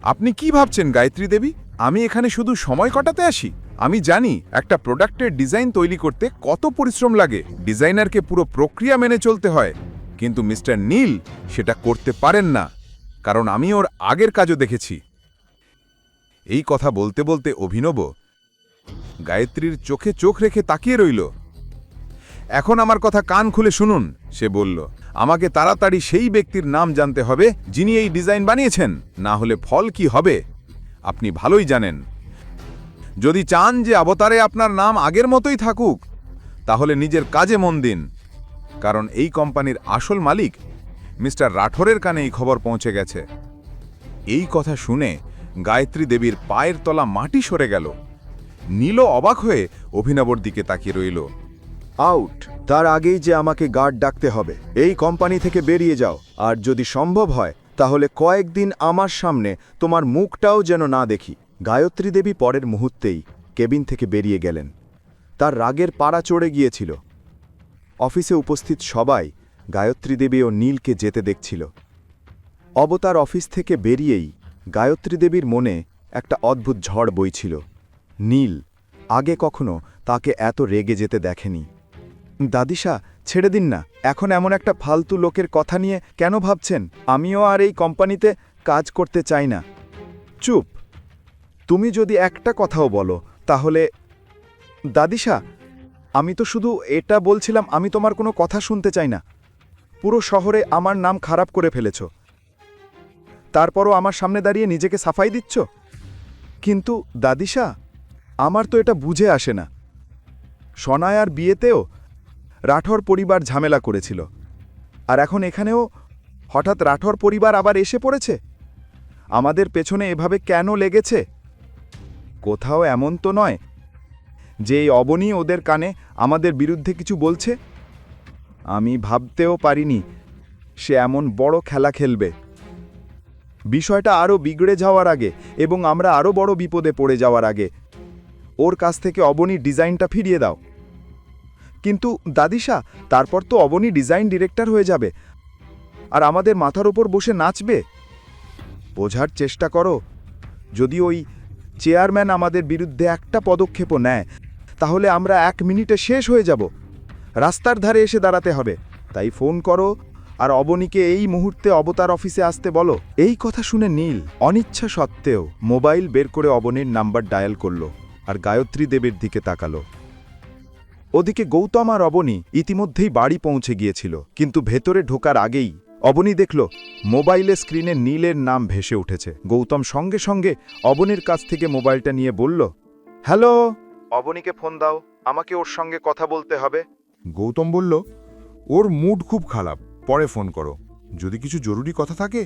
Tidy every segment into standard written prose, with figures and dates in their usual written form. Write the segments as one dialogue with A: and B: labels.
A: আপনি কি ভাবছেন গায়ত্রী দেবী? আমি এখানে শুধু সময় কাটাতে আসি? আমি জানি একটা প্রোডাক্টের ডিজাইন তৈরি করতে কত পরিশ্রম লাগে। ডিজাইনারকে পুরো প্রক্রিয়া মেনে চলতে হয়। কিন্তু মিস্টার নীল সেটা করতে পারেন না, কারণ আমি ওর আগের কাজও দেখেছি। এই কথা বলতে বলতে অভিনব গায়ত্রীর চোখে চোখ রেখে তাকিয়ে রইল। এখন আমার কথা কান খুলে শুনুন, সে বলল। আমাকে তাড়াতাড়ি সেই ব্যক্তির নাম জানতে হবে যিনি এই ডিজাইন বানিয়েছেন, না হলে ফল কি হবে আপনি ভালোই জানেন। যদি চান যে অবতারে আপনার নাম আগের মতোই থাকুক, তাহলে নিজের কাজে মন দিন, কারণ এই কোম্পানির আসল মালিক মিস্টার রাঠোরের কানে এই খবর পৌঁছে গেছে। এই কথা শুনে গায়ত্রী দেবীর পায়ের তলা মাটি সরে গেল। নীল অবাক হয়ে অভিনবর দিকে তাকিয়ে রইল।
B: আউট! তার আগেই যে আমাকে গার্ড ডাকতে হবে। এই কোম্পানি থেকে বেরিয়ে যাও, আর যদি সম্ভব হয় তাহলে কয়েকদিন আমার সামনে তোমার মুখটাও যেন না দেখি। গায়ত্রী দেবী পরের মুহূর্তেই কেবিন থেকে বেরিয়ে গেলেন। তার রাগের পাড়া চড়ে গিয়েছিল। অফিসে উপস্থিত সবাই গায়ত্রী দেবী ও নীলকে যেতে দেখছিল। অবতার অফিস থেকে বেরিয়েই গায়ত্রী দেবীর মনে একটা অদ্ভুত ঝড় বইছিল। নীল আগে কখনো তাকে এত রেগে যেতে দেখেনি। দাদিশা, ছেড়ে দিন না। এখন এমন একটা ফালতু লোকের কথা নিয়ে কেন ভাবছেন? আমিও আর এই কোম্পানিতে কাজ করতে চাই না। চুপ! তুমি যদি একটা কথাও বলো তাহলে... দাদিশা, আমি তো শুধু এটা বলছিলাম, আমি তোমার কোনো কথা শুনতে চাই না। পুরো শহরে আমার নাম খারাপ করে ফেলেছ, তারপরও আমার সামনে দাঁড়িয়ে নিজেকে সাফাই দিচ্ছ। কিন্তু দাদিশা, আমার তো এটা বুঝে আসে না। সনায়ার বিয়েতেও রাঠোর পরিবার ঝামেলা করেছিল, আর এখন এখানেও হঠাৎ রাঠোর পরিবার আবার এসে পড়েছে। আমাদের পেছনে এভাবে কেন লেগেছে? কোথাও এমন তো নয় যে এই অবনী ওদের কানে আমাদের বিরুদ্ধে কিছু বলছে? আমি ভাবতেও পারিনি সে এমন বড় খেলা খেলবে। বিষয়টা আরও বিগড়ে যাওয়ার আগে এবং আমরা আরও বড় বিপদে পড়ে যাওয়ার আগে ওর কাছ থেকে অবনীর ডিজাইনটা ফিরিয়ে দাও। কিন্তু দাদিশা, তারপর তো অবনী ডিজাইন ডিরেক্টর হয়ে যাবে আর আমাদের মাথার উপর বসে নাচবে। বোঝার চেষ্টা করো, যদি ওই চেয়ারম্যান আমাদের বিরুদ্ধে একটা পদক্ষেপও নেয় তাহলে আমরা 1 মিনিটে শেষ হয়ে যাব। রাস্তার ধারে এসে দাঁড়াতে হবে। তাই ফোন করো আর অবনীকে এই মুহূর্তে অবতার অফিসে আসতে বলো। এই কথা শুনে নীল অনিচ্ছা সত্ত্বেও মোবাইল বের করে অবনীর নাম্বার ডায়াল করল আর গায়ত্রী দেবীর দিকে তাকালো। ওদিকে গৌতম আর অবনী ইতিমধ্যেই বাড়ি পৌঁছে গিয়েছিল, কিন্তু ভেতরে ঢোকার আগেই অবনী দেখল মোবাইলে স্ক্রিনে নীলের নাম ভেসে উঠেছে। গৌতম সঙ্গে সঙ্গে অবনীর কাছ থেকে মোবাইলটা নিয়ে বলল, হ্যালো, অবনীকে ফোন দাও, আমাকে ওর সঙ্গে কথা বলতে হবে।
A: গৌতম বলল, ওর মুড খুব খারাপ, পরে ফোন করো। যদি কিছু জরুরি কথা থাকে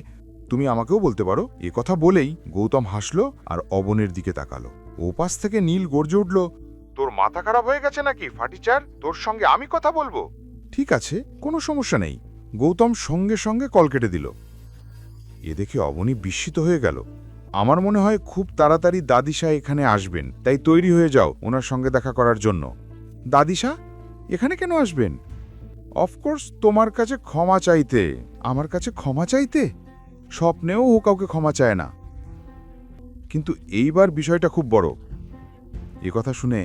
A: তুমি আমাকেও বলতে পারো। এ কথা বলেই গৌতম হাসল আর অবনের দিকে তাকালো। ওপাশ থেকে নীল গর্জে উঠল, তোর মাথা খারাপ হয়ে গেছে নাকি ফাটিচার? তোর সঙ্গে আমি কথা বলবো? ঠিক আছে, কোনো সমস্যা নেই। গৌতম সঙ্গে সঙ্গে কল কেটে দিল। এ দেখে অবনী বিস্মিত হয়ে গেল। আমার মনে হয় খুব তাড়াতাড়ি দাদিশা এখানে আসবেন, তাই তৈরি হয়ে যাও ওনার সঙ্গে দেখা করার জন্য। দাদিশা এখানে কেন আসবেন? অফকোর্স তোমার কাছে ক্ষমা চাইতে। আমার কাছে ক্ষমা চাইতে? স্বপ্নেও ও কাউকে ক্ষমা চায় না। কিন্তু এইবার বিষয়টা খুব বড়। এ কথা শুনে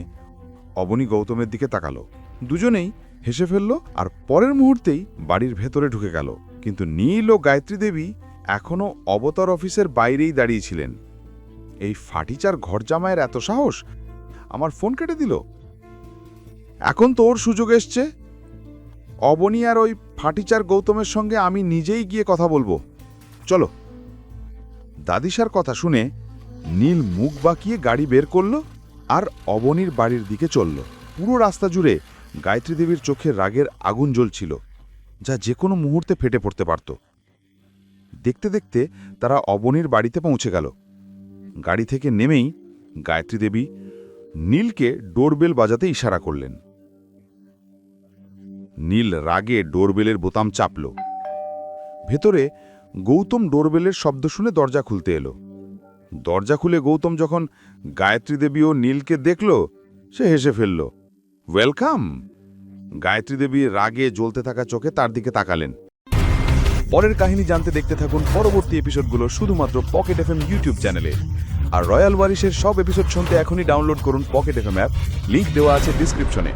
A: অবনী গৌতমের দিকে তাকালো। দুজনেই হেসে ফেলল আর পরের মুহূর্তেই বাড়ির ভেতরে ঢুকে গেল। কিন্তু নীল ও গায়ত্রী দেবী এখনও অবতার অফিসের বাইরেই দাঁড়িয়েছিলেন। এই ফাটিচার ঘর জামাইয়ের এত সাহস, আমার ফোন কেটে দিল। এখন তো ওর সুযোগ এসছে। অবনী আর ওই ফাটিচার গৌতমের সঙ্গে আমি নিজেই গিয়ে কথা বলবো। চলো। দাদিশার কথা শুনে নীল মুখ বাঁকিয়ে গাড়ি বের করল আর অবনীর বাড়ির দিকে চলল। পুরো রাস্তা জুড়ে গায়ত্রী দেবীর চোখে রাগের আগুন জ্বলছিল, যা যে কোনো মুহূর্তে ফেটে পড়তে পারত। দেখতে দেখতে তারা অবনীর বাড়িতে পৌঁছে গেল। গাড়ি থেকে নেমেই গায়ত্রী দেবী নীলকে ডোরবেল বাজাতে ইশারা করলেন। নীল রাগে ডোরবেলের বোতাম চাপল। ভেতরে গৌতম ডোরবেলের শব্দ শুনে দরজা খুলতে এলো। দরজা খুলে গৌতম যখন গায়ত্রী দেবী ও নীলকে দেখল, সে হেসে ফেলল। ওয়েলকাম! গায়ত্রী দেবী রাগে জ্বলতে থাকা চোখে তার দিকে তাকালেন।
C: পরের কাহিনী জানতে দেখতে থাকুন পরবর্তী এপিসোডগুলো শুধুমাত্র পকেট এফএম ইউটিউব চ্যানেলে। আর রয়্যাল ওয়ারিশের সব এপিসোড শুনতে এখনই ডাউনলোড করুন পকেট এফএম অ্যাপ, লিংক দেওয়া আছে ডিসক্রিপশনে।